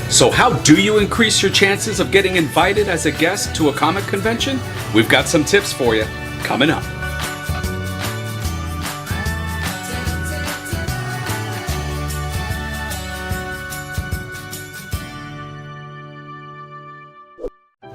So how do you increase your chances of getting invited as a guest to a comic convention? We've got some tips for you coming up.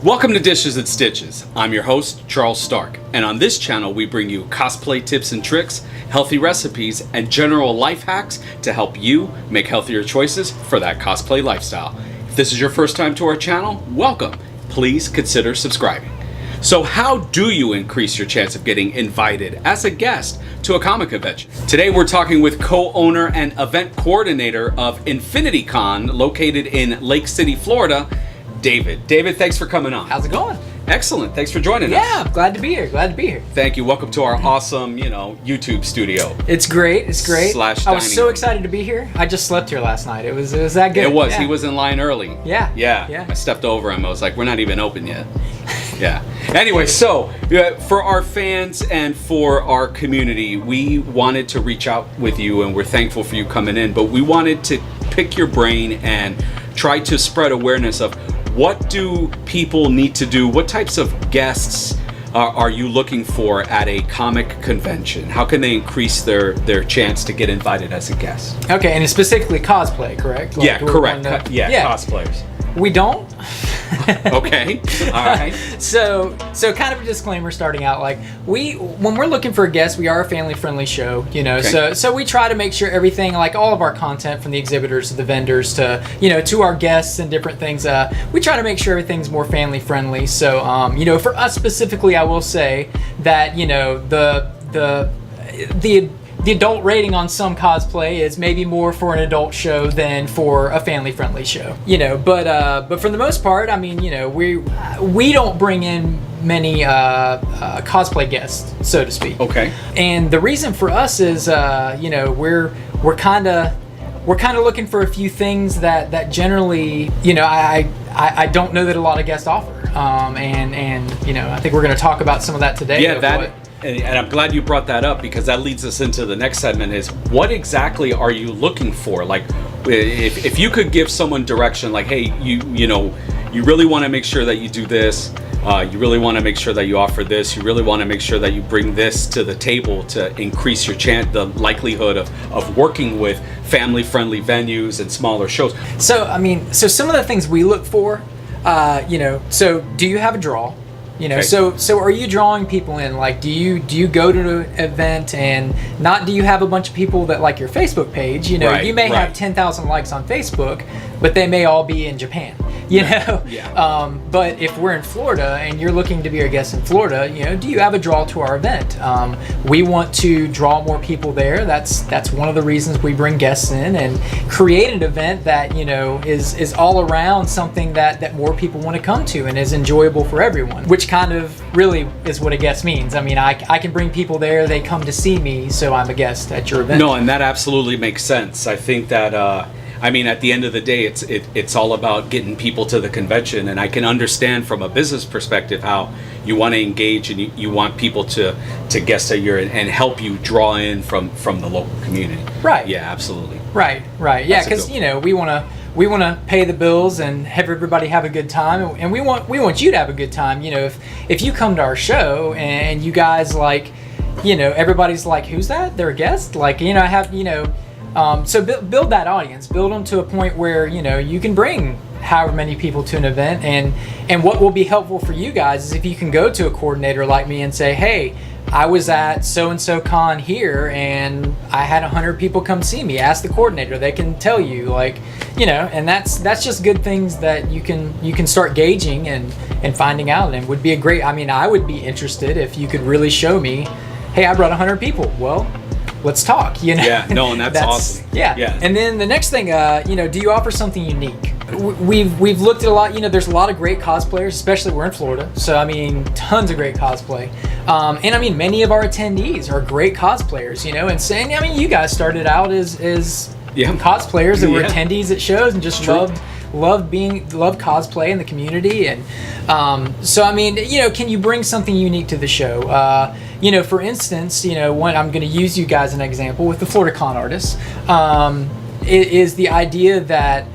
Welcome to Dishes and Stitches. I'm your host, Charles Stark, and on this channel we bring you cosplay tips and tricks, healthy recipes, and general life hacks to help you make healthier choices for that cosplay lifestyle. If this is your first time to our channel, welcome. Please consider subscribing. So how do you increase your chance of getting invited as a guest to a comic convention? Today we're talking with co-owner and event coordinator of InfinityCon, located in Lake City, Florida, David. David, thanks for coming on. How's it going? Excellent. Thanks for joining us. Yeah, glad to be here. Glad to be here. Thank you. Welcome to our awesome, YouTube studio. It's great. It's great. I was so excited to be here. I just slept here last night. It was that good. It was. Yeah. He was in line early. Yeah. I stepped over him. I was like, we're not even open yet. Yeah. Anyway, so for our fans and for our community, we wanted to reach out with you, and we're thankful for you coming in, but we wanted to pick your brain and try to spread awareness of what do people need to do? What types of guests are you looking for at a comic convention? How can they increase their chance to get invited as a guest? Okay, and it's specifically cosplay, correct? Yeah, correct. Cosplayers. We don't. Okay. All right. So kind of a disclaimer starting out, like when we're looking for a guest, we are a family-friendly show, Okay. So we try to make sure everything, like all of our content, from the exhibitors to the vendors to to our guests and different things, we try to make sure everything's more family-friendly. So for us specifically, I will say that the adult rating on some cosplay is maybe more for an adult show than for a family-friendly show, But for the most part, I mean, we don't bring in many cosplay guests, so to speak. Okay. And the reason for us is, we're kind of looking for a few things that generally, I don't know that a lot of guests offer. And I think we're going to talk about some of that today. Yeah, and I'm glad you brought that up, because that leads us into the next segment, is what exactly are you looking for? Like, if you could give someone direction, like, hey, you really want to make sure that you do this, you really want to make sure that you offer this, you really want to make sure that you bring this to the table to increase your the likelihood of working with family-friendly venues and smaller shows. So some of the things we look for, so do you have a draw? Okay. So are you drawing people in? Like, do you go to an event and not do you have a bunch of people that like your Facebook page? Right, you may have 10,000 likes on Facebook, but they may all be in Japan. Yeah. But if we're in Florida and you're looking to be our guest in Florida, do you have a draw to our event? We want to draw more people there. That's one of the reasons we bring guests in and create an event that is all around something that more people want to come to and is enjoyable for everyone, which kind of really is what a guest means. I mean, I can bring people there, they come to see me, so I'm a guest at your event. No, and that absolutely makes sense. I think that at the end of the day, it's all about getting people to the convention, and I can understand from a business perspective how you want to engage and you want people to guest at your and help you draw in from the local community. Right. Yeah, absolutely. Right. Yeah, because we want to pay the bills and have everybody have a good time, and we want you to have a good time. If you come to our show and you guys everybody's like, who's that? They're a guest. So build that audience, build them to a point where you can bring however many people to an event, and what will be helpful for you guys is if you can go to a coordinator like me and say, hey, I was at so-and-so con here and I had 100 people come see me. Ask the coordinator, they can tell you, and that's just good things that you can start gauging and finding out, and would be I would be interested if you could really show me, hey, I brought 100 people. Well, let's talk, Yeah, no, and that's awesome. Yeah. And then the next thing, do you offer something unique? We've looked at a lot, there's a lot of great cosplayers, especially we're in Florida. So, tons of great cosplay. And many of our attendees are great cosplayers, and saying, you guys started out as cosplayers that were attendees at shows and just loved cosplay in the community. And can you bring something unique to the show? For instance, I'm going to use you guys as an example with the Florida Con Artists. It is the idea that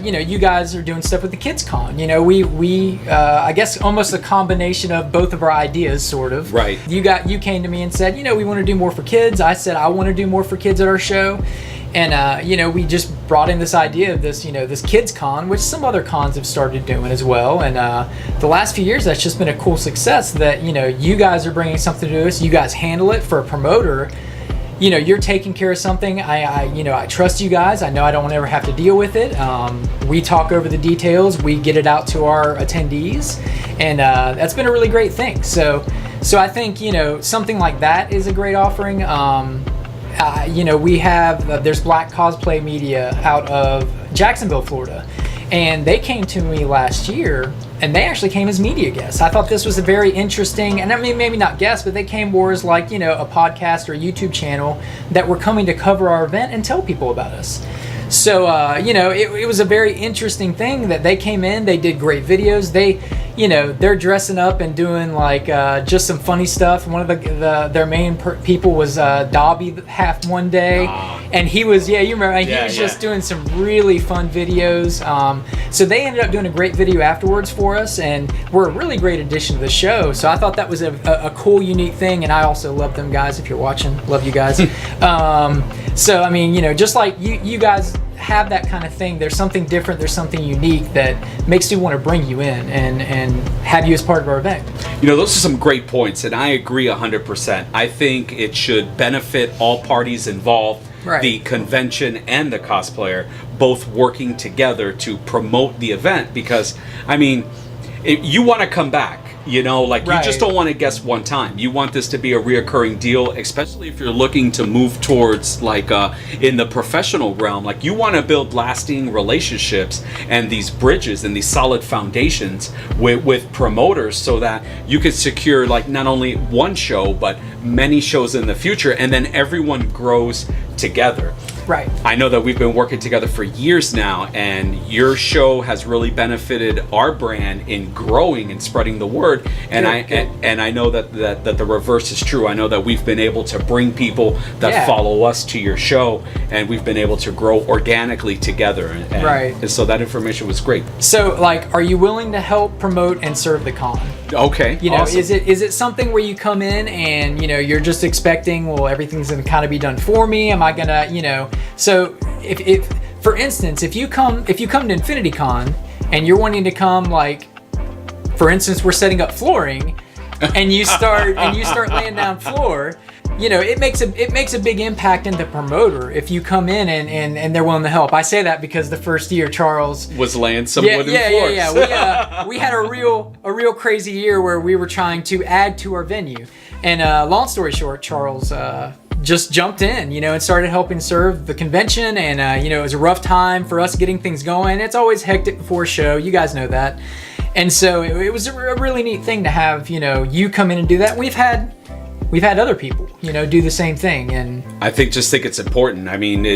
you know, you guys are doing stuff with the Kids Con. You know, I guess almost a combination of both of our ideas, sort of. Right. You came to me and said, you know, we want to do more for kids. I said, I want to do more for kids at our show. And, you know, we just brought in this idea of this, you know, this Kids Con, which some other cons have started doing as well. And the last few years, that's just been a cool success that, you know, you guys are bringing something to us. You guys handle it. For a promoter, you know, you're taking care of something. You know, I trust you guys. I know I don't ever have to deal with it. We talk over the details. We get it out to our attendees. And that's been a really great thing. So I think, you know, something like that is a great offering. You know, we have, there's Black Cosplay Media out of Jacksonville, Florida, and they came to me last year, and they actually came as media guests. I thought this was a very interesting, and I mean, maybe not guests, but they came more as like, you know, a podcast or a YouTube channel that were coming to cover our event and tell people about us. So, you know, it was a very interesting thing that they came in, they did great videos. They, you know, they're dressing up and doing like just some funny stuff. One of their main people was Dobby half one day. And he was, you remember, he was just doing some really fun videos. So they ended up doing a great video afterwards for us, and we're a really great addition to the show. So I thought that was a cool, unique thing, and I also love them guys. If you're watching, love you guys. So, I mean, you know, just like you guys have that kind of thing, there's something different, there's something unique that makes me want to bring you in and have you as part of our event. You know, those are some great points, and I agree 100%. I think it should benefit all parties involved, right, the convention and the cosplayer, both working together to promote the event, because, I mean, you want to come back. You know, like, right, you just don't want to guest one time. You want this to be a reoccurring deal, especially if you're looking to move towards, like, in the professional realm. Like, you want to build lasting relationships and these bridges and these solid foundations with promoters, so that you could secure, like, not only one show, but many shows in the future, and then everyone grows together. Right. I know that we've been working together for years now, and your show has really benefited our brand in growing and spreading the word. And I know that the reverse is true. I know that we've been able to bring people that follow us to your show, and we've been able to grow organically together. And so that information was great. So, like, are you willing to help promote and serve the con? Okay. You know, awesome. is it something where you come in and, you know, you're just expecting, well, everything's going to kind of be done for me? Am I going to, you know, so if for instance, if you come to Infinity Con and you're wanting to come, like, for instance, we're setting up flooring, and you start laying down floor, you know, it makes a big impact in the promoter if you come in and they're willing to help. I say that because the first year Charles was laying some wooden floors. We had a real crazy year where we were trying to add to our venue, and long story short, Charles just jumped in, you know, and started helping serve the convention. And you know, it was a rough time for us getting things going. It's always hectic before a show, you guys know that. And so it was a really neat thing to have, you know, you come in and do that. We've had other people, you know, do the same thing. And I think it's important. I mean,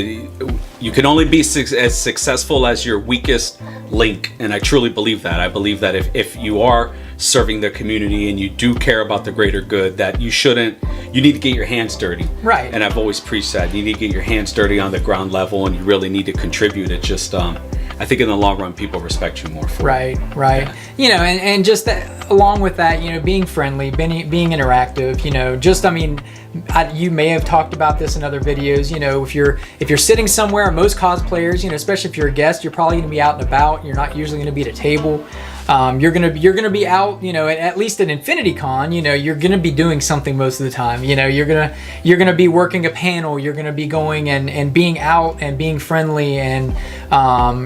you can only be as successful as your weakest link, and I truly believe that. I believe that if you are serving the community and you do care about the greater good, that you need to get your hands dirty. Right. And I've always preached that. You need to get your hands dirty on the ground level, and you really need to contribute. It just, I think in the long run, people respect you more for it. Right. Yeah. You know, and just that, along with that, you know, being friendly, being interactive, you know, just, I mean, you may have talked about this in other videos, you know, if you're sitting somewhere, most cosplayers, you know, especially if you're a guest, you're probably going to be out and about. You're not usually going to be at a table. You're gonna be out, you know, at least at Infinity Con, you know, you're gonna be doing something most of the time. You know, you're gonna be working a panel. You're gonna be going and being out and being friendly and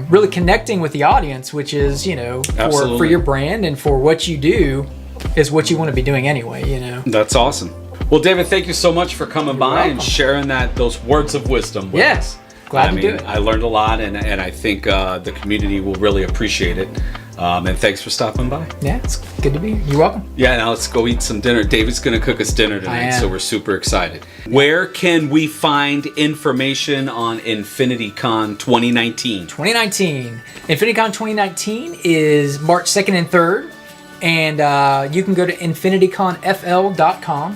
really connecting with the audience, which is, you know, for your brand and for what you do is what you want to be doing anyway. You know. That's awesome. Well, David, thank you so much for coming by and sharing those words of wisdom with us. Glad to do it. I learned a lot, and I think the community will really appreciate it. And thanks for stopping by. Yeah, it's good to be here. You're welcome. Yeah, now let's go eat some dinner. David's going to cook us dinner tonight, so we're super excited. Where can we find information on Infinity Con 2019? 2019. Infinity Con 2019 is March 2nd and 3rd, and you can go to infinityconfl.com.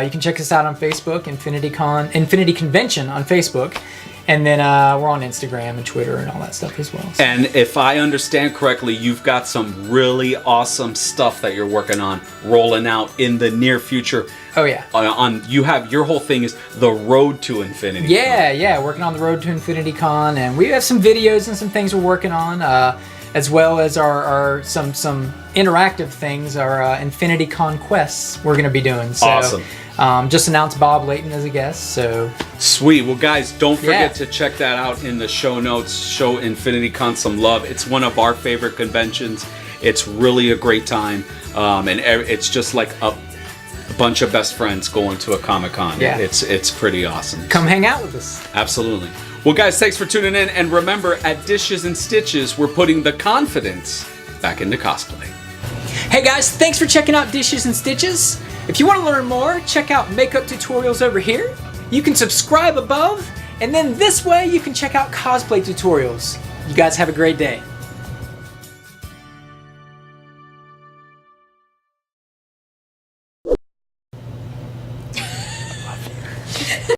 You can check us out on Facebook, Infinity Convention on Facebook. And then we're on Instagram and Twitter and all that stuff as well. So. And if I understand correctly, you've got some really awesome stuff that you're working on rolling out in the near future. Oh yeah. You have your whole thing is the road to Infinity. Yeah, working on the road to Infinity Con, and we have some videos and some things we're working on, as well as our some interactive things, our Infinity Con quests we're going to be doing. So, awesome. Just announced Bob Layton as a guest, so sweet. Well, guys, don't forget to check that out in the show notes. Show Infinity Con some love. It's one of our favorite conventions. It's really a great time, and it's just like a bunch of best friends going to a Comic-Con. Yeah. It's pretty awesome. Come hang out with us. Absolutely. Well, guys, thanks for tuning in, and remember, at Dishes and Stitches, we're putting the confidence back into cosplay. Hey guys, thanks for checking out Dishes and Stitches. If you want to learn more, check out makeup tutorials over here. You can subscribe above, and then this way you can check out cosplay tutorials. You guys have a great day.